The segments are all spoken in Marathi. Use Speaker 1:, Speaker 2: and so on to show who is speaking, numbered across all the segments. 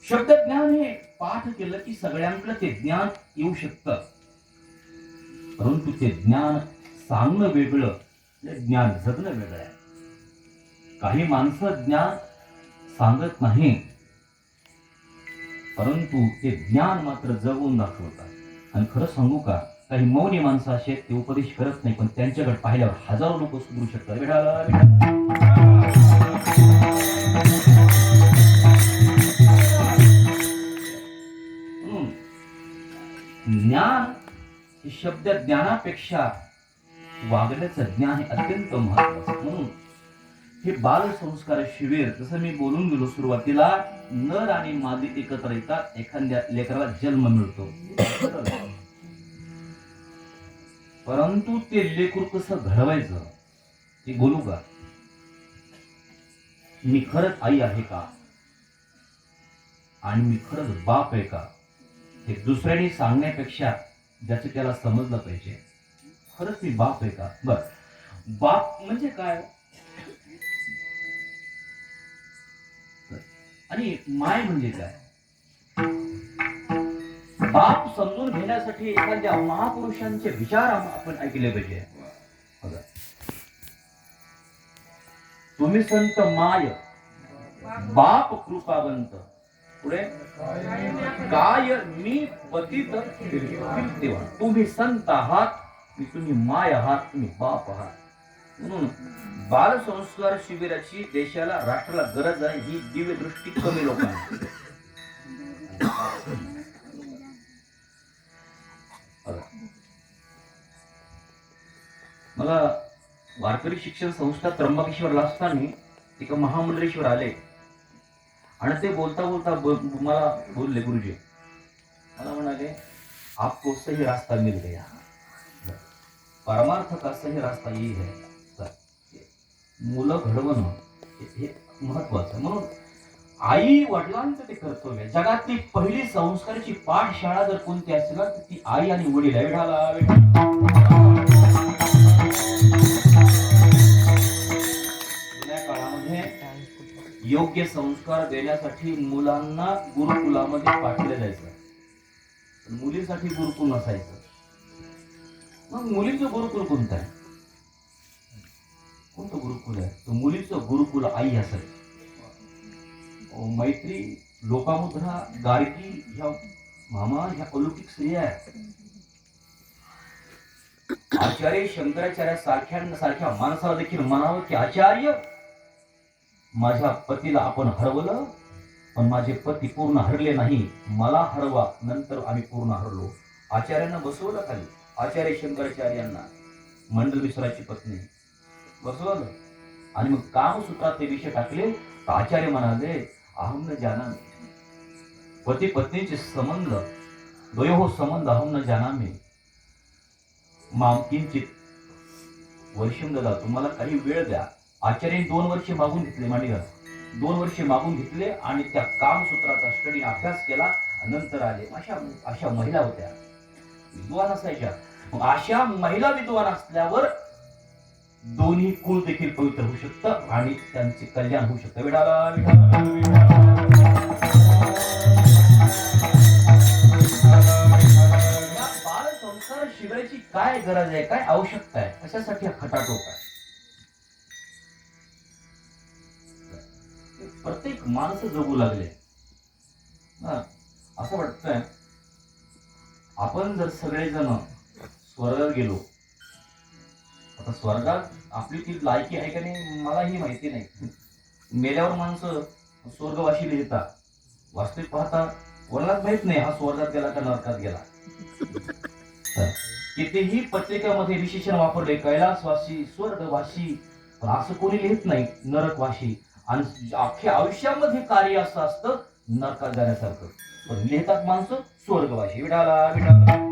Speaker 1: शब्द ज्ञान हे पाठ केलं की सगळ्यांकडे ते ज्ञान येऊ शकतं, परंतु ते ज्ञान सांगणं वेगळं, ज्ञान जगणं वेगळं आहे. काही माणसं ज्ञान सांगत नाही, परंतु ते ज्ञान मात्र जगून दाखवतात. आणि खरं सांगू का, काही मौनी माणसं असे आहेत, ते उपदेश करत नाही, पण त्यांच्याकडे पाहिल्यावर हजारो लोक सुधरू शकतात. ज्ञान हे शब्द ज्ञानापेक्षा वागण्याचं ज्ञान हे अत्यंत महत्वाचं. म्हणून हे बाल संस्कार शिबिर, जसं मी बोलून गेलो सुरुवातीला, नर आणि मादी एकत्र येतात, एखाद्या लेकराला जन्म मिळतो, परंतु ते लेकरू कसं घडवायचं ते बोलू का? मी खरंच आई आहे का आणि मी खरंच बाप आहे का, हे दुसऱ्याने सांगण्यापेक्षा ज्याचं त्याला समजलं पाहिजे. खरंच मी बाप आहे का? बर, बाप म्हणजे काय आणि माय म्हणजे काय? बाप समजून घेण्यासाठी एखाद्या महापुरुषांचे विचार आपण ऐकले पाहिजे. तुम्ही संत माय, बाप कृपावंत, पुढे काय मी पतित कीर्तिवान. तुम्ही संत आहात, तुम्ही माय आहात, तुम्ही बाप आहात. म्हणून बाल संस्कार शिबिराची देशाला, राष्ट्राला गरज आहे. ही दिव्य दृष्टी कमी लोकांना. मला वारकरी शिक्षण संस्था त्र्यंबकेश्वरला असताना एका महामंडळेश्वर आले आणि ते बोलता बोलता मला बोलले, गुरुजी मला म्हणाले, आपको सही रास्ता मिल गया, परमार्थ का सही रास्ता ये है. मुलं घडवणं हे महत्वाचं. म्हणून आई वडिलांचं ते कर्तव्य आहे. जगातली पहिली संस्काराची पाठशाळा जर कोणती असेल तर ती आई आणि वडील आहे. जुन्या काळामध्ये योग्य संस्कार देण्यासाठी मुलांना गुरुकुलामध्ये पाठवलं जायचं, मुलीसाठी गुरुकुल नसायचं. मग मुलीचं गुरुकुल कोणतं आहे? कोणतं गुरुकुल आहे? तर मुलीचं गुरुकुल आई असेल. मैत्री, लोकामुद्रा, गार्गी ह्या मामा ह्या अलौकिक स्त्रिया आहेत. आचार्य शंकराचार्य सारख्या माणसाला देखील म्हणावं की आचार्य, माझ्या पतीला आपण हरवलं, पण माझे पती पूर्ण हरले नाही, मला हरवा, नंतर आम्ही पूर्ण हरलो. आचार्यांना बसवलं खाली, आचार्य शंकराचार्यांना, मंडल मिश्राची पत्नी बसवलं आणि मग कामसूत्रात ते विषय टाकले. तर आचार्य म्हणाले, अहम न जानामि, पती पत्नीचे संबंध, द्वयोः संबंध अहम न जानामि, माम किंचित वर्षम ददातु, मला काही वेळ द्या. आचार्य 2 वर्ष मागून घेतले, मांडीवर 2 वर्ष मागून घेतले आणि त्या कामसूत्राचा स्टडी अभ्यास केला. नंतर आले. अशा महिला होत्या, विद्वान असायच्या. मग अशा महिला विद्वान असल्यावर दोन्ही कुळ देखील पवित्र होऊ शकतं आणि त्यांचे कल्याण होऊ शकतं. बाल संस्कार शिबिराची काय गरज आहे, काय आवश्यकता आहे, कशासाठी हा खटाटोप आहे? प्रत्येक माणसं जगू लागले. असं वाटतंय आपण जर सगळेजण स्वर्गात गेलो, आता स्वर्गात आपली ती लायकी आहे का नाही मलाही माहिती नाही. मेल्यावर माणसं स्वर्गवाशी लिहितात, वास्तविक पाहता कोणालाच माहित नाही हा स्वर्गात गेला का नरकात गेला. कितीही पत्रिकामध्ये विशेषण वापरले, कैलासवासी, स्वर्गवासी, पण असं कोणी लिहित नाही नरकवासी. आणि अख्ख्या आयुष्यामध्ये कार्य असं असतं नरकात जाण्यासारखं, पण लिहितात माणसं स्वर्गवासी. विडाला विडाला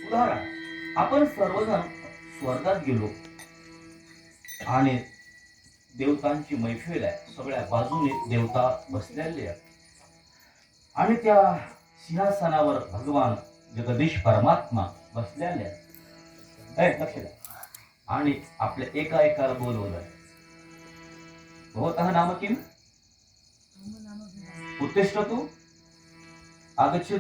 Speaker 1: उदाहरण, आपण सर्वजण स्वर्गात गेलो आणि देवतांची मैफिल आहे, सगळ्या बाजूने देवता बसलेले आहेत आणि त्या सिंहासनावर भगवान जगदीश परमात्मा बसलेले आहेत. लक्ष द्या. आणि आपल्या एका एकाला बोलवलंय, भवतः नाम किम् उत्तिष्ठतु आगच्छतु